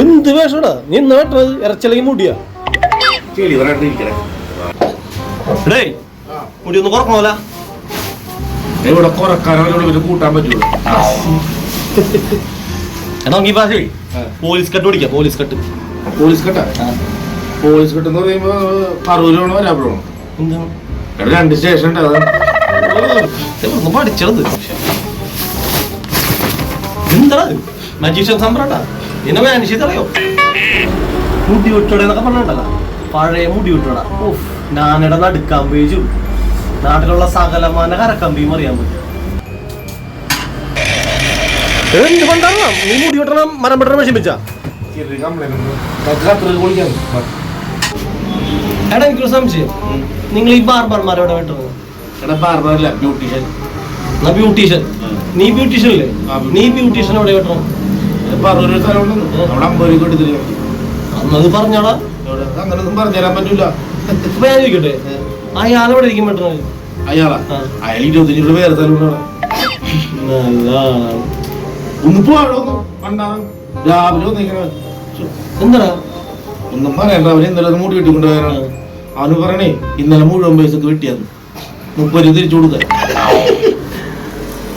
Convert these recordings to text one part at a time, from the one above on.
എന്ത് വേഷടാ നീ എന്നാ വെട്ടത് ഇറച്ചില്ലെങ്കിൽ മുടിയാ മുടി ഒന്ന് കുറക്കണോല ഇവിടെ കുറക്കാനോ കൂട്ടാൻ പറ്റുള്ളൂ. പോലീസ് കട്ട് പിടിക്കാം. പോലീസ് കട്ട് പോലീസ് കെട്ടാ പോലീസ് കെട്ട് എന്ന് പറയുമ്പോ പറവൂരാണോ വരാപ്പുറമാണോ? എന്താണ് രണ്ട് സ്റ്റേഷൻ ഉണ്ട്. ഒന്ന് പഠിച്ചത് എന്താ മജീഷ്യൻ സമ്പ്രാട്ടാ നിന്നെ മാനുഷിതറിയോ? മുടി വിട്ടോടെ എന്നൊക്കെ പറഞ്ഞിട്ടല്ല, പഴയ മുടി വിട്ടോടാ. ഓഫ്, ഞാനിട നടുക്കാൻ പേജും നാട്ടിലുള്ള സകലമാന കരക്കമ്പിയും അറിയാൻ പറ്റും. എന്ത് കൊണ്ടാണ് നീ മുടി വെട്ടണം മരം വെട്ടണം വിഷമിച്ച? എടാ എനിക്കൊരു സംശയം, നിങ്ങൾ ഈ ബാർബർമാരോടെ വെട്ടുന്നത്? ബാർബറല്ല, ബ്യൂട്ടീഷ്യൻ. ബ്യൂട്ടീഷ്യൻ നീ ബ്യൂട്ടീഷ്യൻ അല്ലേ? നീ ബ്യൂട്ടീഷ്യൻ എവിടെ വെട്ടണം? പറവൂര് സ്ഥലമുണ്ട്, അവിടെ 50 രൂപ എടുത്തില്ല. അന്നത് പറഞ്ഞോടാ, അങ്ങനൊന്നും പറഞ്ഞുതരാൻ പറ്റൂല. ഇപ്പൊ ഞാൻ ചോദിക്കട്ടെ, അയാളെവിടെ ഇരിക്കും വെട്ടണത്? അയാളാ? അയാൾ 25 രൂപ വേറെ സ്ഥലം. ഒന്ന് പോവാടോ, രാവിലെ ഒന്നിങ്ങനെ എന്താ ഒന്നും പറയണ്ട. അവന് ഇന്നലെ മുടി വെട്ടിക്കൊണ്ടുപോയാലാണ്. അവന് പറയണേ ഇന്നലെ മുഴുവൻ പൈസക്ക് വെട്ടിയാന്ന് 30 രൂപ തിരിച്ചു കൊടുക്കാൻ.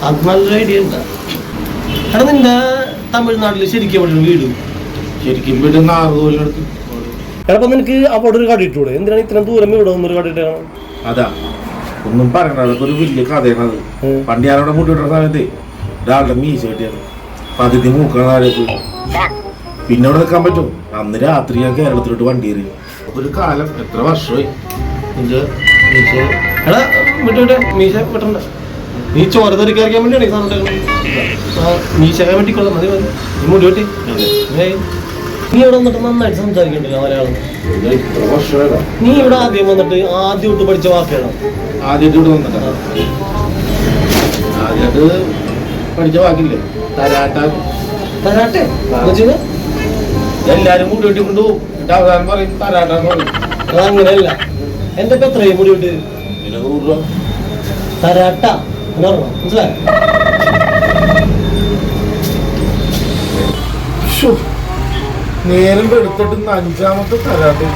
അത് നല്ലൊരു ഐഡിയ എന്താ? എടാ നിന്റെ തമിഴ്നാട്ടില് ശരിക്കും എവിടെ വീട്? ശരിക്കും വീട് നാഗോലിനടുത്ത്. എടപ്പം നിനക്ക് അവിടെ ഒരു കട ഇട്ടൂടെ? എന്തിനാണ് ഇത്രയും ദൂരം ഇവിടെ ഒന്നൊരു കട ഇട്ടാണ്? അതാ ഒന്നും പറയണ്ട, അതൊക്കെ ഒരു വലിയ കഥയാണ്. അത് പണ്ട് ഞാനവിടെ മുടി വിട്ടുന്ന സമയത്ത് ഒരാളുടെ മീശ കെട്ടിയാണ്, പകുതി മൂക്കാണ് താഴേക്ക്. പിന്നെ അവിടെ നിൽക്കാൻ പറ്റും? അന്ന് രാത്രി ഞാൻ കേരളത്തിലോട്ട് വണ്ടി കയറി. ഒരു കാലം എത്ര വർഷമായി. എടാ വിട്ടു മീശ വിട്ടണ്ട, നീ ചോര തെറിക്കാൻ വേണ്ടിയാണ് ഈ സാധനം. മീശ വെട്ടിക്കൊള്ളാം, മതി മതി. നീ മുടി വെട്ടി നീ ഇവിടെ വന്നിട്ട് നന്നായിട്ട് സംസാരിക്കണ്ടല്ലോ മലയാളം. നീ ഇവിടെ ആദ്യം വന്നിട്ട് ആദ്യം പഠിച്ച വാക്കാണ്. ആദ്യമായിട്ട് വന്നിട്ടാ? ആദ്യമായിട്ട് പഠിച്ച വാക്കില്ലേ തരാട്ട. തരാട്ടെ എല്ലാരും മുടി വെട്ടിക്കൊണ്ടു അവസാനം പറയും തരാട്ടാന്ന് പറയും. അതങ്ങനെയല്ല. എന്റെ ഇപ്പൊ എത്രയും മുടി വെട്ടി? 100 രൂപ. തരാട്ട മനസ്സിലായോ? നേരം എടുത്തിട്ട് 5ാമത്തെ തരാട്ടെ.